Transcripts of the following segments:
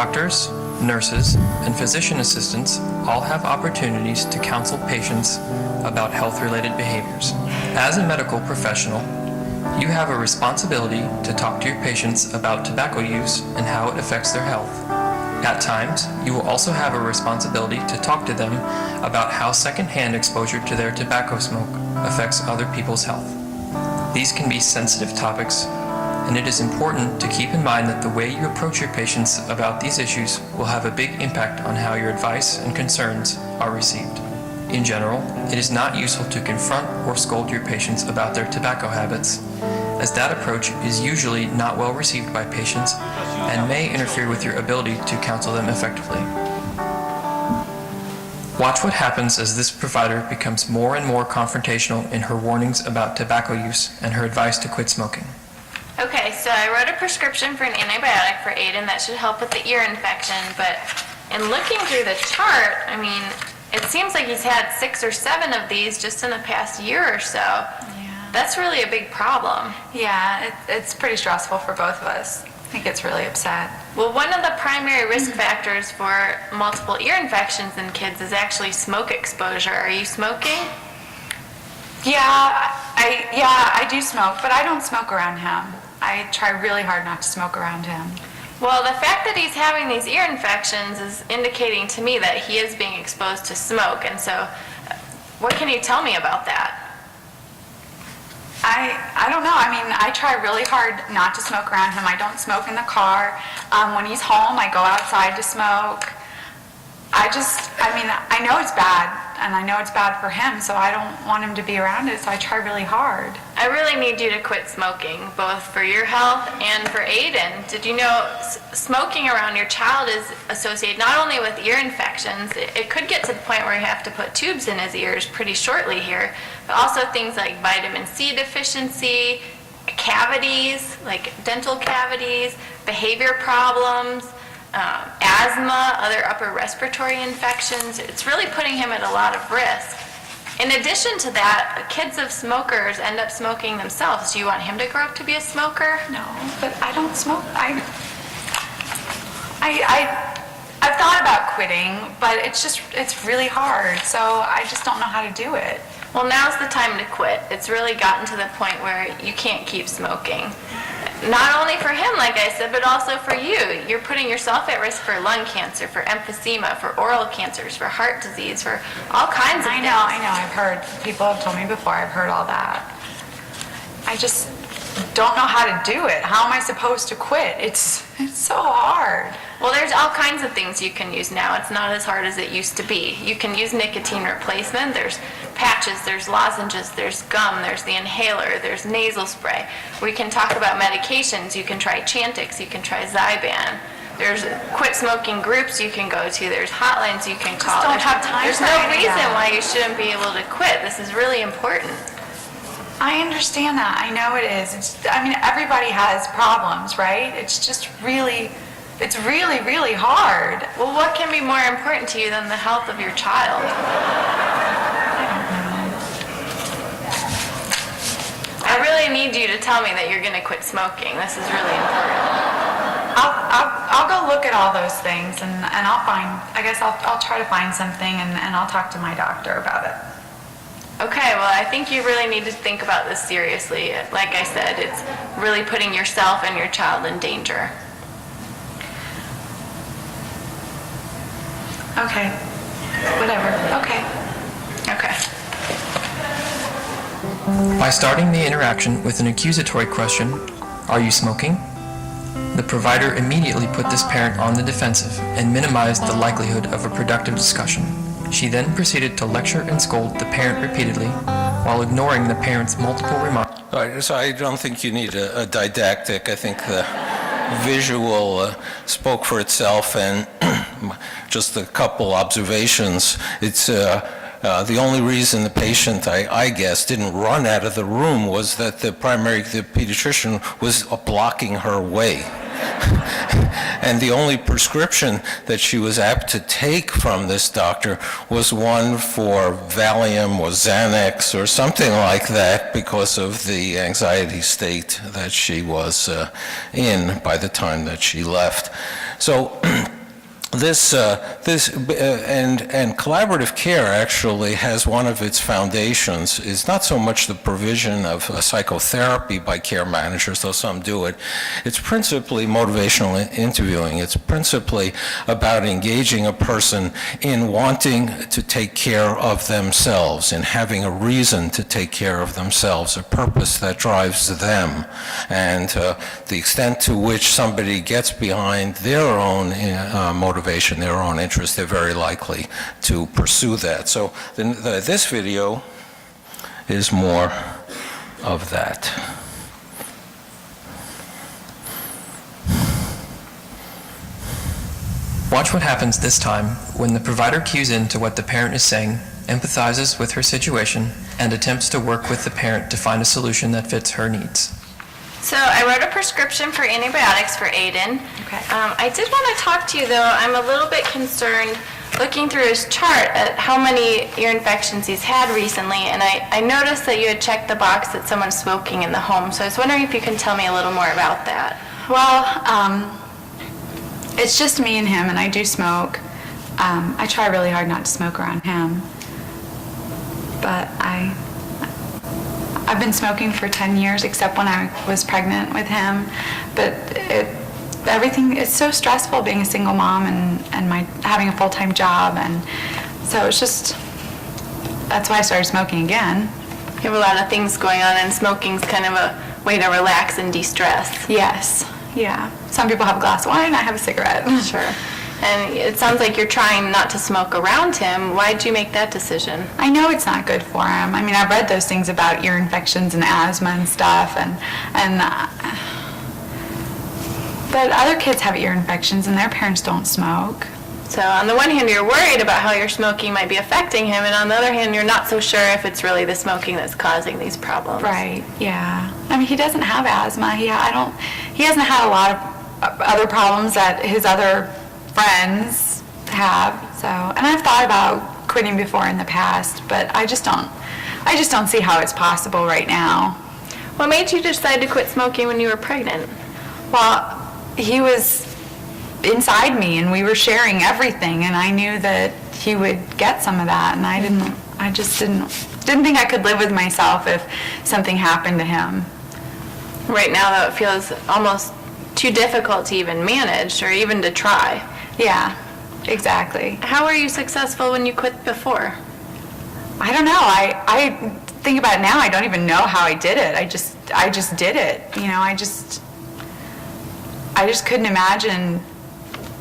Doctors, nurses, and physician assistants all have opportunities to counsel patients about health-related behaviors. As a medical professional, you have a responsibility to talk to your patients about tobacco use and how it affects their health. At times, you will also have a responsibility to talk to them about how secondhand exposure to their tobacco smoke affects other people's health. These can be sensitive topics, and it is important to keep in mind that the way you approach your patients about these issues will have a big impact on how your advice and concerns are received. In general, it is not useful to confront or scold your patients about their tobacco habits, as that approach is usually not well received by patients and may interfere with your ability to counsel them effectively. Watch what happens as this provider becomes more and more confrontational in her warnings about tobacco use and her advice to quit smoking. Okay, so I wrote a prescription for an antibiotic for Aiden that should help with the ear infection, but in looking through the chart, I mean, it seems like he's had 6 or 7 of these just in the past year or so. Yeah. That's really a big problem. Yeah, it's pretty stressful for both of us. He gets really upset. Well, one of the primary risk factors for multiple ear infections in kids is actually smoke exposure. Are you smoking? Yeah, I do smoke, but I don't smoke around him. I try really hard not to smoke around him. Well, the fact that he's having these ear infections is indicating to me that he is being exposed to smoke. And so what can you tell me about that? I don't know. I mean, I try really hard not to smoke around him. I don't smoke in the car. When he's home, I go outside to smoke. I know it's bad, and I know it's bad for him, so I don't want him to be around it, so I try really hard. I really need you to quit smoking, both for your health and for Aiden. Did you know smoking around your child is associated not only with ear infections, it could get to the point where you have to put tubes in his ears pretty shortly here, but also things like vitamin C deficiency, cavities, like dental cavities, behavior problems, asthma, other upper respiratory infections. It's really putting him at a lot of risk. In addition to that, kids of smokers end up smoking themselves. Do you want him to grow up to be a smoker? No, but I don't smoke. I've thought about quitting, but it's really hard, so I just don't know how to do it. Well, now's the time to quit. It's really gotten to the point where you can't keep smoking. Not only for him, like I said, but also for you. You're putting yourself at risk for lung cancer, for emphysema, for oral cancers, for heart disease, for all kinds of things. I know. I've heard, people have told me before, I've heard all that. I just don't know how to do it. How am I supposed to quit? It's so hard. Well, there's all kinds of things you can use now. It's not as hard as it used to be. You can use nicotine replacement. There's patches, there's lozenges, there's gum, there's the inhaler, there's nasal spray. We can talk about medications. You can try Chantix, you can try Zyban. There's quit smoking groups you can go to. There's hotlines you can call. Just don't have time There's for no any of reason that. why you shouldn't be able to quit. This is really important. I understand that. I know it is. Everybody has problems, right? It's really hard. Well, what can be more important to you than the health of your child? I really need you to tell me that you're going to quit smoking. This is really important. I'll go look at all those things and I'll try to find something and I'll talk to my doctor about it. Okay, well, I think you really need to think about this seriously. Like I said, it's really putting yourself and your child in danger. Okay. Whatever. Okay. Okay. By starting the interaction with an accusatory question, "Are you smoking?" the provider immediately put this parent on the defensive and minimized the likelihood of a productive discussion. She then proceeded to lecture and scold the parent repeatedly while ignoring the parent's multiple remarks. All right, so I don't think you need a didactic. I think the visual spoke for itself, and just a couple observations. It's the only reason the patient, I guess, didn't run out of the room was that the pediatrician was blocking her way. And the only prescription that she was apt to take from this doctor was one for Valium or Xanax or something like that because of the anxiety state that she was in by the time that she left. So And collaborative care actually has one of its foundations is not so much the provision of psychotherapy by care managers, though some do it. It's principally motivational interviewing. It's principally about engaging a person in wanting to take care of themselves, in having a reason to take care of themselves, a purpose that drives them. And the extent to which somebody gets behind their own motivation, their own interest, they're very likely to pursue that. So this video is more of that. Watch what happens this time when the provider cues into what the parent is saying, empathizes with her situation, and attempts to work with the parent to find a solution that fits her needs. So I wrote a prescription for antibiotics for Aiden. Okay. I did want to talk to you, though. I'm a little bit concerned looking through his chart at how many ear infections he's had recently, and I noticed that you had checked the box that someone's smoking in the home, so I was wondering if you can tell me a little more about that. Well, it's just me and him, and I do smoke. I try really hard not to smoke around him, but I've been smoking for 10 years, except when I was pregnant with him. But it's so stressful being a single mom and having a full-time job, and so that's why I started smoking again. You have a lot of things going on, and smoking's kind of a way to relax and de-stress. Yes, yeah. Some people have a glass of wine, I have a cigarette. Sure. And it sounds like you're trying not to smoke around him. Why'd you make that decision? I know it's not good for him. I mean, I've read those things about ear infections and asthma and stuff, but other kids have ear infections and their parents don't smoke. So on the one hand, you're worried about how your smoking might be affecting him, and on the other hand, you're not so sure if it's really the smoking that's causing these problems. Right, yeah. I mean, he doesn't have asthma. He hasn't had a lot of other problems that his other friends have. So, and I've thought about quitting before in the past, but I just don't see how it's possible right now. What made you decide to quit smoking when you were pregnant? Well, he was inside me and we were sharing everything, and I knew that he would get some of that, and I just didn't think I could live with myself if something happened to him. Right now, though, it feels almost too difficult to even manage or even to try. Yeah, exactly. How were you successful when you quit before? I don't know. I think about it now, I don't even know how I did it. I just did it. You know, I just couldn't imagine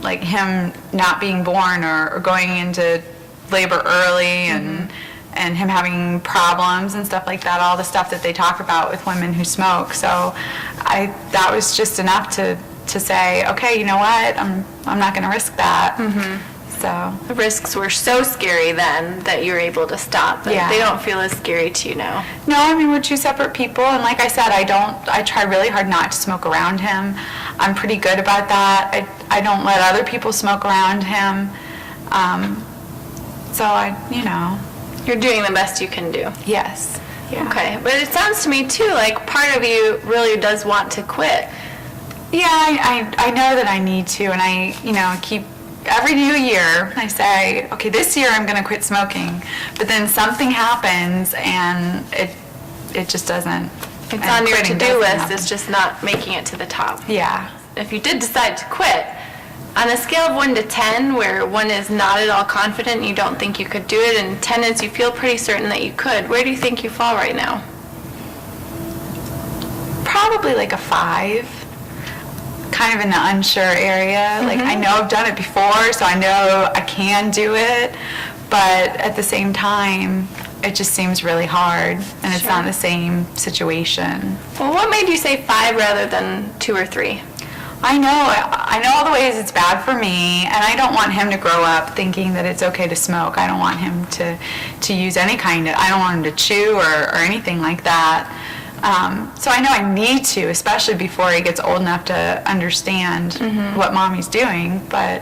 like him not being born or going into labor early and him having problems and stuff like that, all the stuff that they talk about with women who smoke. So that was just enough to say, okay, you know what, I'm not going to risk that. So the risks were so scary then that you were able to stop, but Yeah. they don't feel as scary to you now. no, I mean, we're two separate people, and like I said, I try really hard not to smoke around him. I'm pretty good about that. I don't let other people smoke around him. So You're doing the best you can do. yes. Yeah. Okay, but it sounds to me too like part of you really does want to quit. Yeah, I know that I need to, and I keep, every new year, I say, okay, this year I'm going to quit smoking, but then something happens, and it just doesn't. It's and on your quitting to-do doesn't list, happen. it's just not making it to the top. Yeah. If you did decide to quit, on a scale of 1 to 10, where 1 is not at all confident, and you don't think you could do it, and 10 is you feel pretty certain that you could, where do you think you fall right now? Probably like a 5, kind of in the unsure area. Like, I know I've done it before, so I know I can do it, but at the same time, it just seems really hard, and it's not the same situation. Well, what made you say 5 rather than 2 or 3? I know all the ways it's bad for me, and I don't want him to grow up thinking that it's okay to smoke. I don't want him to use any kind of, I don't want him to chew or anything like that. So I know I need to, especially before he gets old enough to understand what mommy's doing, but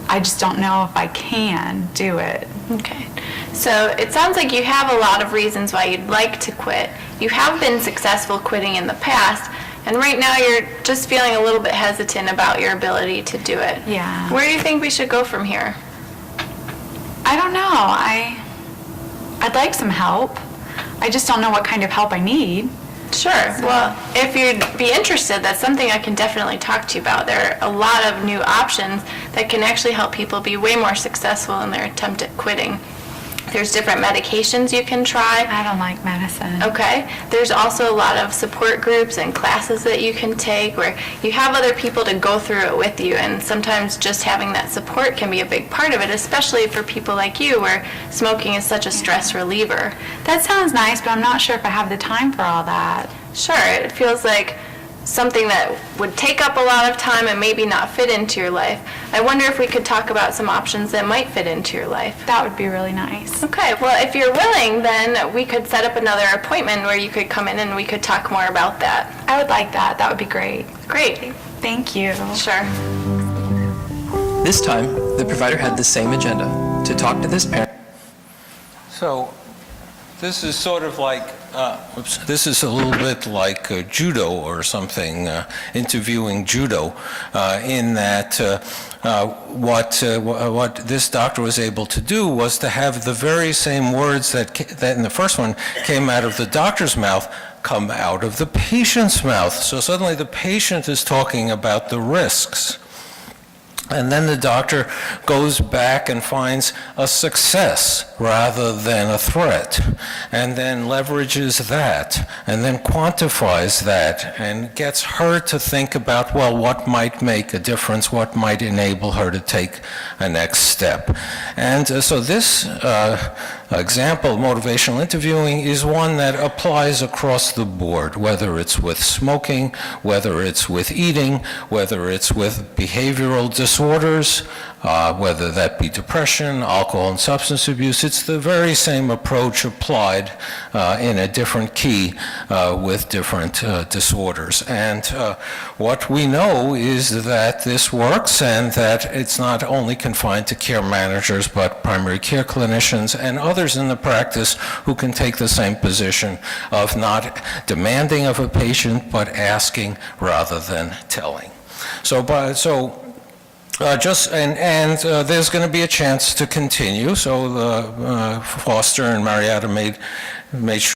I just don't know if I can do it. Okay. So it sounds like you have a lot of reasons why you'd like to quit. You have been successful quitting in the past, And right now, you're just feeling a little bit hesitant about your ability to do it. Yeah. Where do you think we should go from here? I don't know. I'd like some help. I just don't know what kind of help I need. Sure. Well, if you'd be interested, that's something I can definitely talk to you about. There are a lot of new options that can actually help people be way more successful in their attempt at quitting. There's different medications you can try. I don't like medicine. Okay. There's also a lot of support groups and classes that you can take where you have other people to go through it with you, and sometimes just having that support can be a big part of it, especially for people like you where smoking is such a stress reliever. That sounds nice, but I'm not sure if I have the time for all that. Sure, it feels like something that would take up a lot of time and maybe not fit into your life. I wonder if we could talk about some options that might fit into your life. That would be really nice. Okay, well, if you're willing, then we could set up another appointment where you could come in and we could talk more about that. I would like that. That would be great. Great. Thank you. Sure. This time, the provider had the same agenda, to talk to this parent. So this is sort of like, this is a little bit like judo or something, interviewing judo, in that what this doctor was able to do was to have the very same words that in the first one came out of the doctor's mouth come out of the patient's mouth. So suddenly the patient is talking about the risks. And then the doctor goes back and finds a success rather than a threat, and then leverages that, and then quantifies that, and gets her to think about, well, what might make a difference, what might enable her to take a next step. And so this example of motivational interviewing is one that applies across the board, whether it's with smoking, whether it's with eating, whether it's with behavioral disorders, whether that be depression, alcohol and substance abuse. It's the very same approach applied in a different key with different disorders. And what we know is that this works, and that it's not only confined to care managers, but primary care clinicians and others in the practice who can take the same position of not demanding of a patient, but asking rather than telling. There's going to be a chance to continue. So Foster and Marietta made sure